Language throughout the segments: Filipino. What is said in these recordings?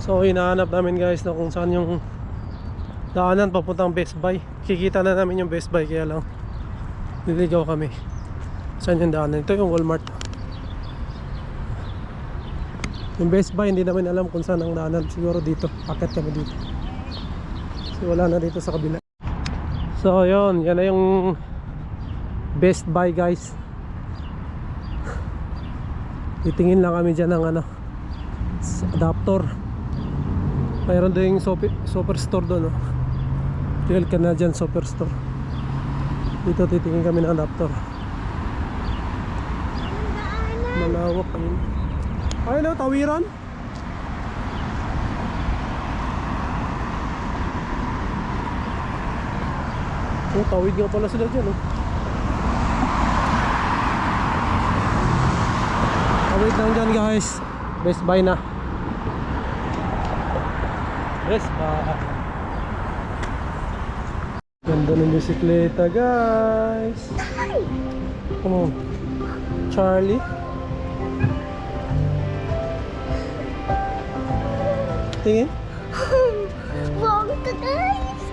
So hinahanap namin guys na kung saan yung daanan papuntang Best Buy. Kikita na namin yung Best Buy, kaya lang niligaw kami saan yung daanan. Ito yung Walmart. Yung Best Buy hindi namin alam kung saan ang daanan. Siguro dito, akit kami dito. So wala na dito sa kabila. So yun, yan na yung Best Buy guys. Titingin lang kami dyan ng ano, adapter. Mayroon din yung superstore doon, no? Real Canadian Superstore. Dito titingin kami ng adapter. Malawak kami. Ay no, tawiran. Oh, tawid nga pala sila dyan, oh. Tawid lang dyan guys. Best Buy na. Best Buy. Ganda ng bisikleta guys. Come on Charlie. Tingin. Wow, ito guys.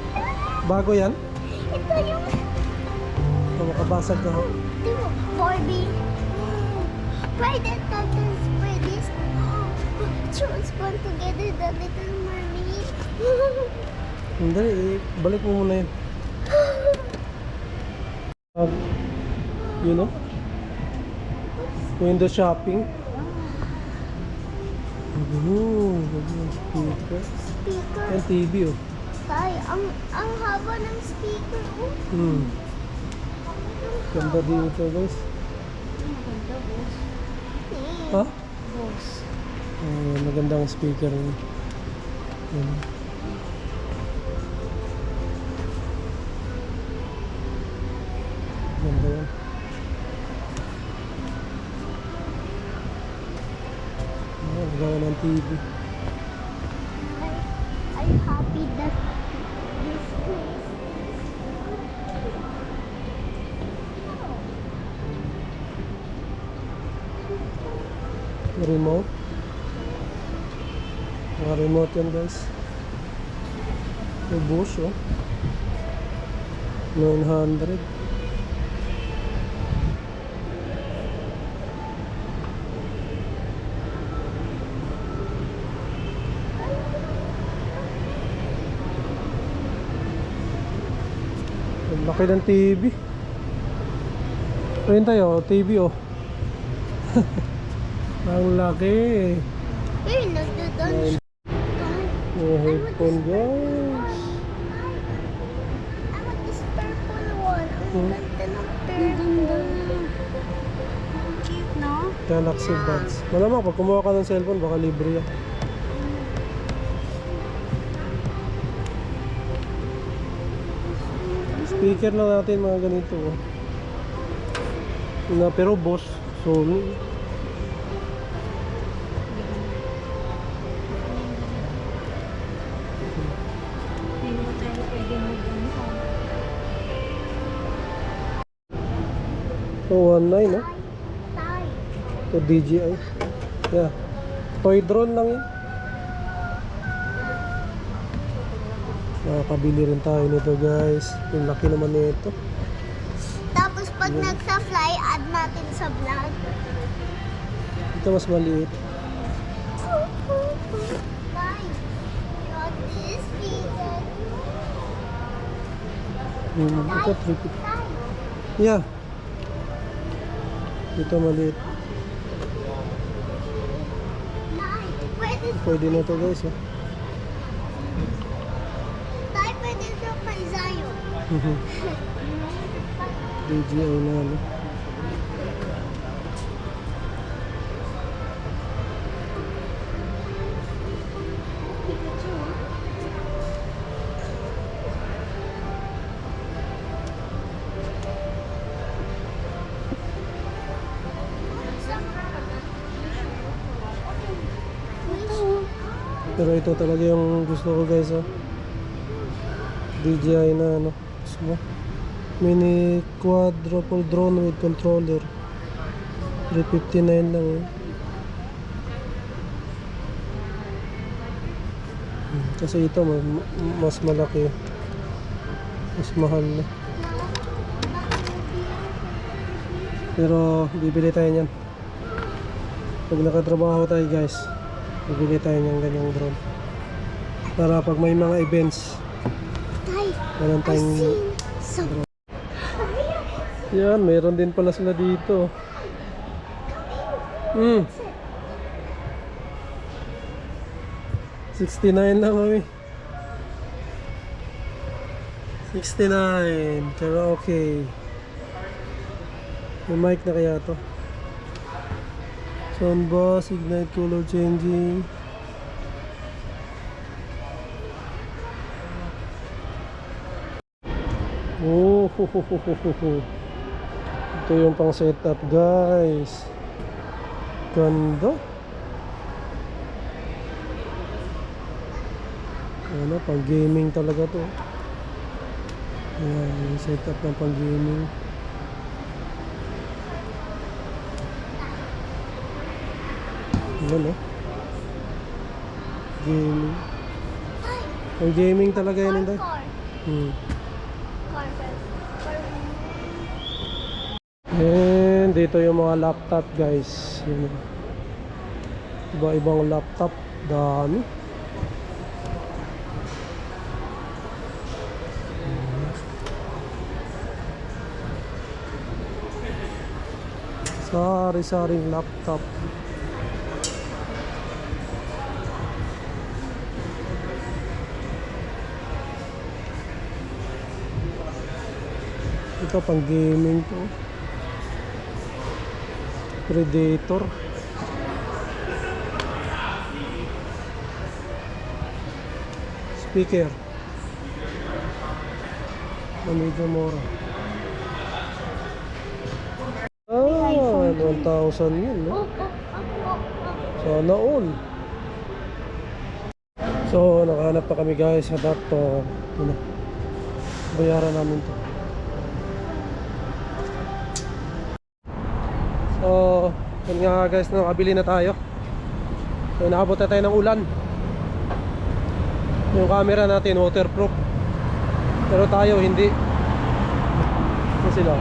Bago yan. Ito yung Makabasag ka. ito mo, Barbie. Pride and Tata's Freddy's transform together the Little Mermaid. Hindi, balik mo muna yun. You know, window shopping. Speaker. Speaker. Yan TV, oh. Tay, ang haba ng speaker. Ganda dito guys. Maganda, boss. Ha? Boss. Magandang speaker. Yan. Ganda yan. Gawa ng TV. Are you happy that this place? Remote. Mga remote yan guys. May Bosch, oh. 900. Ang laki ng TV. Ayun tayo, TV, oh. Ang laki. Hey, nagdadaan. May headphone guys. I want this purple one. Ang ganda ng purple. Cute, no? Galaxy Buds. Malamang pag kumuha ka ng cellphone baka libre yan. Speaker na natin mga ganito, oh. Na pero boss, Sony. Hindi mo tayo pwede mag-ano. So 19, no? Tay. So DJI. Yeah. Toy drone lang yun. Nakakabili rin tayo nito guys. Yung laki naman nito. Tapos pag nagsa-fly, add natin sa vlog. Ito mas maliit. Tay, you want this speaker? Ito 350. Tay. Yeah. Ito maliit. Tay, pwede Pwede na ito guys, oh. Tay, pwede ito kay Zion. DJI na, no? Pikachu. Pero ito talaga yung gusto ko guys, oh. DJI na ano, gusto mo? Mini quadruple drone with controller. 359 lang, eh. Kasi ito mas malaki. Mas mahal na. Pero bibili tayo niyan. Pag nakatrabaho tayo guys, bibili tayo ng ganyang drone. Para pag may mga events, Tay, meron I tayong seen some. yan, meron din pala sila dito. 69 lang kami. 69, pero okay. May mic na kaya to. Sound bass, ignite color changing. Oh, ho, ho, ho, ho, ho, ho. Ito yung pang setup guys. Ganda. Ano, pang gaming talaga to. Ayan, yung setup ng pang gaming. Ano, gaming. Pang gaming talaga yan, hindi? Car. Car. And dito yung mga laptop guys. Yun. Iba-ibang laptop. Dami. Sari-saring laptop. Ito pang gaming to. Predator. Speaker. Medyo mura. Ah, 1,000 yun, no? Sana all. So, nakahanap pa kami guys sa adapter. Yun na. Bayaran namin to. So, yun nga guys, nakabili na tayo. So, nakabot na tayo ng ulan. Yung camera natin waterproof. Pero tayo hindi. Ito sila.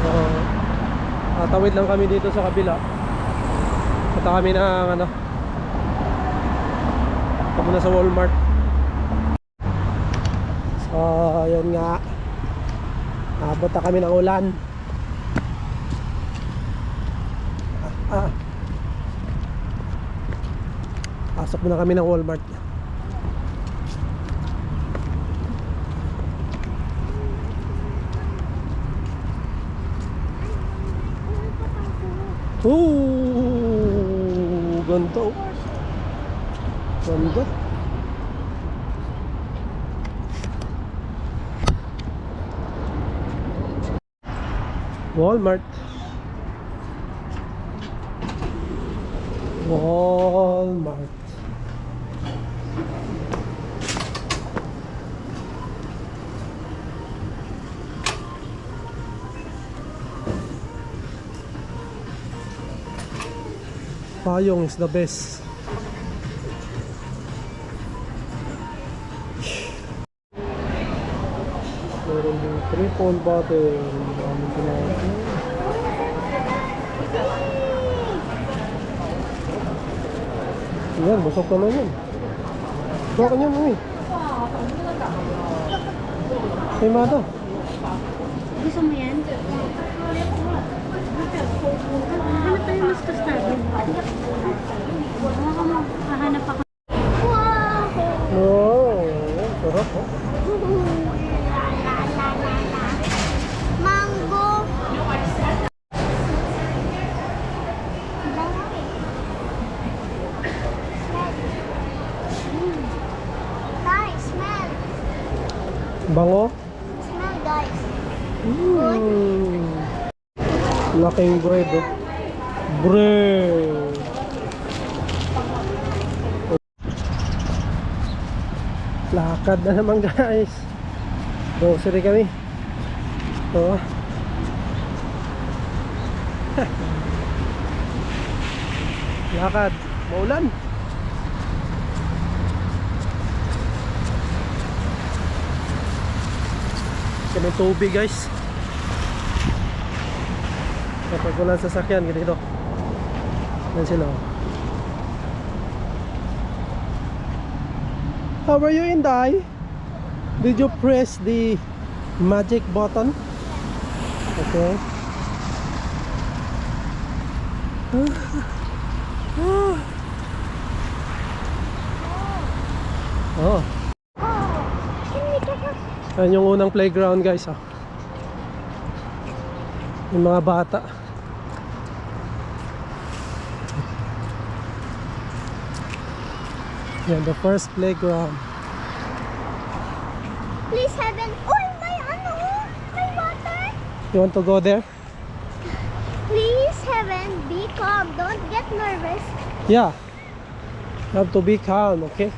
So, tatawid lang kami dito sa kabila. Punta kami ng ano, punta muna sa Walmart. So, yun nga. Abot na kami ng ulan. Pasok muna kami ng Walmart. Ganda oh. Ganda. Walmart. Walmart. Payong is the best. Meron yung triple bottle. Dami ko na. Yan, busok naman yun. Ito ka niya, mami. Hey, mata. Gusto mo yan? Hanap tayo mas custard. Hahanap ako. Wow! Wow, sarap oh. Mango. Guys, smell. Bango. Smell, guys. Laking bread oh. Bread. Lakad na naman guys. Grocery kami. Ito. Lakad. Maulan. Kami tubig guys. Kapag walang sasakyan, ganito. Yan sila. How are you, Inday? Did you press the magic button? Okay. Oh. Ayan yung unang playground guys. Oh. Yung mga bata. Yan, the first playground. Please heaven. Oh, may ano? May water? You want to go there? Please heaven, be calm. Don't get nervous. Yeah. You have to be calm, okay?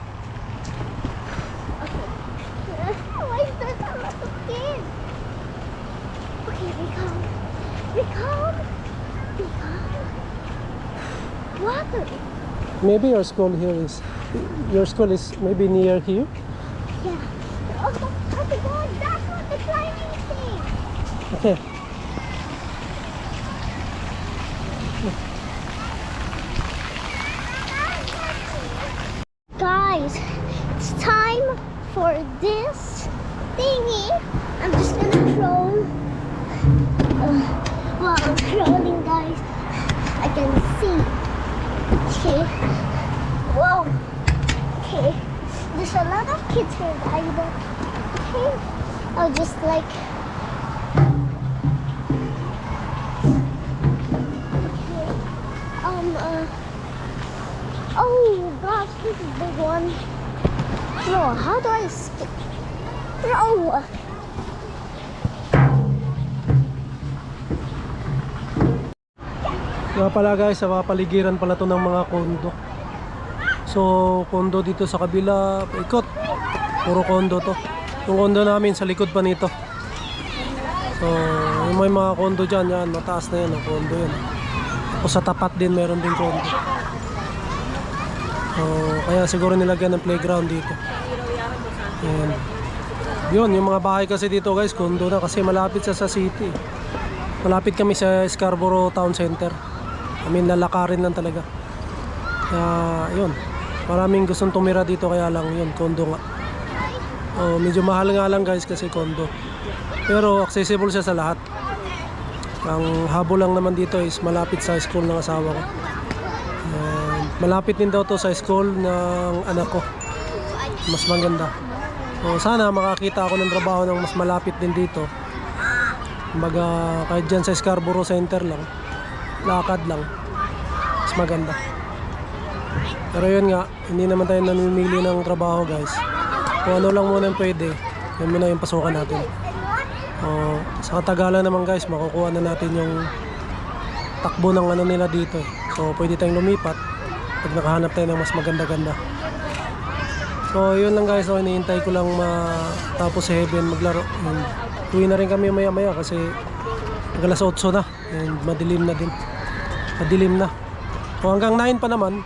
Why is there a lot of kids? Okay, be calm. Be calm. Be calm. Water. Maybe your school is maybe near here. Yeah. Oh my God, that's what the climbing thing. Okay. Guys, it's time for this thingy. I'm just gonna crawl. While I'm crawling, guys, I can see. Okay. Whoa. Okay. There's a lot of kids here, guys. But okay. I'll just like. Okay. Oh gosh, this is a big one. No, how do I skip? No. Nga pala guys, sa mga paligiran pala to ng mga kondo. So, kondo dito sa kabila, ikot. Puro kondo to. Yung kondo namin sa likod pa nito. So, yung may mga kondo dyan, yan, mataas na yan, ang kondo yan. O sa tapat din, meron din kondo. So, kaya siguro nilagyan ng playground dito. Yan. Yun, yung mga bahay kasi dito guys, kondo na kasi malapit sa city. Malapit kami sa Scarborough Town Center. I mean, lalakarin lang talaga. Kaya, yun. Maraming gustong tumira dito kaya lang yun, kondo nga. Medyo mahal nga lang guys kasi kondo. Pero accessible siya sa lahat. Ang habol lang naman dito is malapit sa school ng asawa ko. Malapit din daw to sa school ng anak ko. Mas maganda. So, sana makakita ako ng trabaho ng mas malapit din dito. Kumbaga kahit dyan sa Scarborough Center lang, lakad lang, mas maganda. Pero yun nga, hindi naman tayo namimili ng trabaho guys. Kung ano lang muna pwede, yun muna yung pasukan natin. Sa katagalan naman guys, makukuha na natin yung takbo ng ano nila dito. So pwede tayong lumipat pag nakahanap tayo ng mas maganda-ganda. So yun lang guys, so hinihintay ko lang matapos si Heaven maglaro. Uwi na rin kami maya-maya kasi alas 8 na and madilim na din. Madilim na. So hanggang 9 pa naman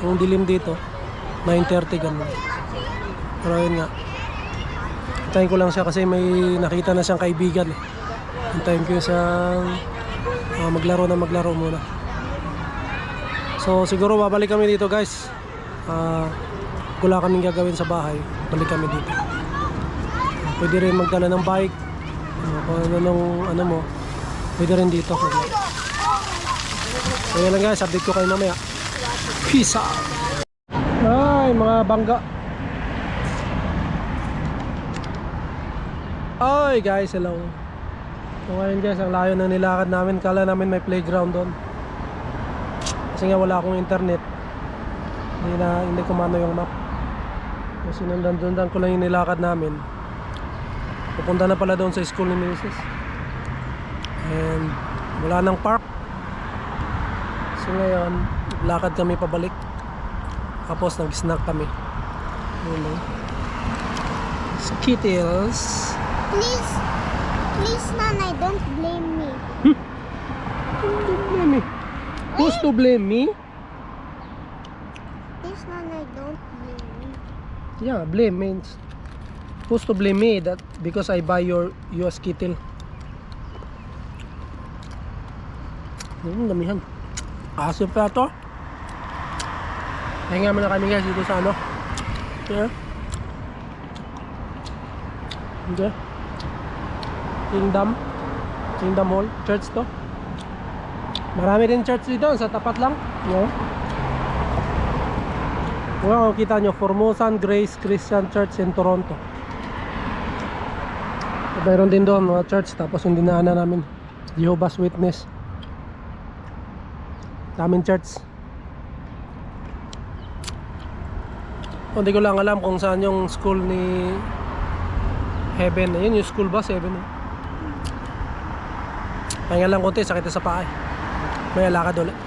yung dilim dito. 9:30 ganun. Pero yun nga, hintayin ko lang siya kasi may nakita na siyang kaibigan. Hintayin ko siyang maglaro muna. So siguro babalik kami dito guys. Wala kaming gagawin sa bahay, balik kami dito. Pwede rin magdala ng bike. Kung ano mo, pwede rin dito. So yan lang guys, update ko kayo mamaya. Peace out. Ay, mga bangga. Ay guys, hello. So ngayon guys, ang layo ng nilakad namin. Kala namin may playground doon. Kasi nga wala akong internet. Hindi ko mano yung map. Kasi sinundan ko lang yung nilakad namin. Pupunta na pala doon sa school ni Mrs. And wala nang park. So ngayon, lakad kami pabalik. Tapos nag-snack kami. Yun, sa Kittles. Please, Nanay, don't blame me. Who's to blame me? This one I don't blame. Yeah, blame means who's to blame me that because I buy your US kettle. Damihan. Asim pa to. Hinga muna kami guys dito sa ano. Yeah. Okay. Kingdom Hall Church to. Marami din church dito sa tapat lang. No? Kung kita nyo, Formosan Grace Christian Church in Toronto. Mayroon din doon mga church. Tapos yung dinaanan namin, Jehovah's Witness. Daming church. Hindi ko lang alam kung saan yung school ni Heaven. Ayun yung school bus, Heaven. Pahinga lang konti, sakit sa paa. May alakad ulit.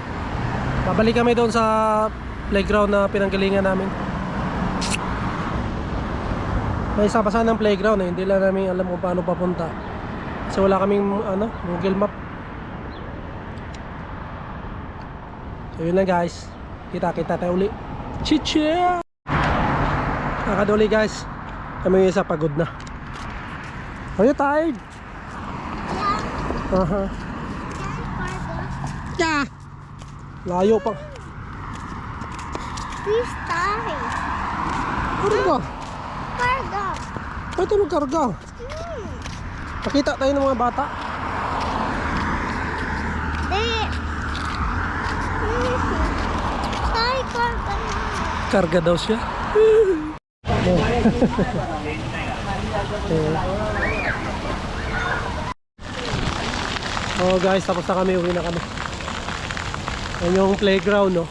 Babalik kami doon sa playground na pinanggalingan namin. May isa pa sana ng playground eh. Hindi lang namin alam kung paano papunta. Kasi wala kaming Google Map. So yun lang guys. Kita tayo uli. Chicha! Nakakad uli guys. Kami yung isa pagod na. Are you tired? Yeah. Yeah. Layo pa. Please die. Ano ba? Cargo. Pwede magkarga. Pakita tayo ng mga bata. Tay, cargo na. Karga daw siya. Oh guys, tapos na kami, uwi na kami. Yan yung playground, no?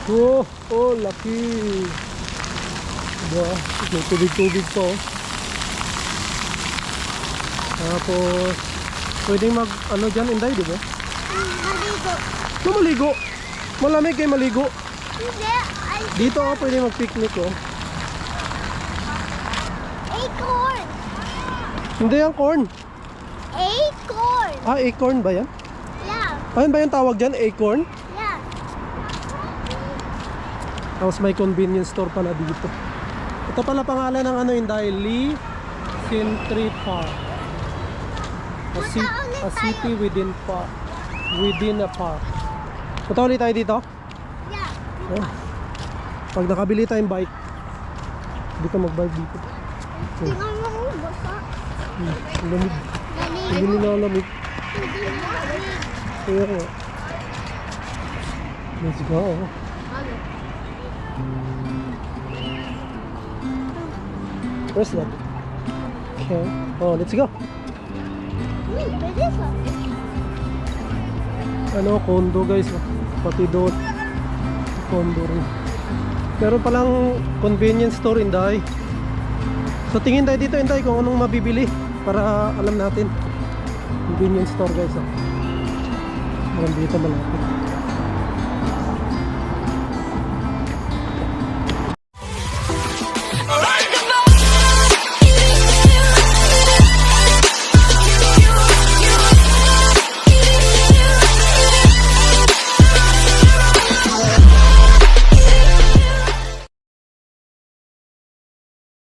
Oh, laki. Diba? May tubig-tubig po. Tapos pwedeng mag, dyan, Inday, diba? Maligo. Maligo. Malamig kayo maligo. Hindi, Dito, pwede mag-picnic, oh. acorn. Hindi yan, corn. Acorn. Acorn ba yan? Yeah, Ayun ba yung tawag dyan? Acorn? yeah. Tapos may convenience store pala dito. Ito pala pangalan ng Inday, Lee Sintry Park. A city within a park. Punta ulit tayo dito. Yeah. Oh. Pag nakabili tayong bike, dito mag-bike dito. Tingnan mo kung basa. Lamig. Hindi Maligo. nilalamig. Hindi na malig. Kaya nga. Let's go. Where's that? Okay. Oh, let's go. Pwede sa. Condo guys. Pati doon. Condo rin. Meron palang convenience store, Inday. So tingin tayo dito, Inday, kung anong mabibili para alam natin. Convenience store guys. Meron dito malapit.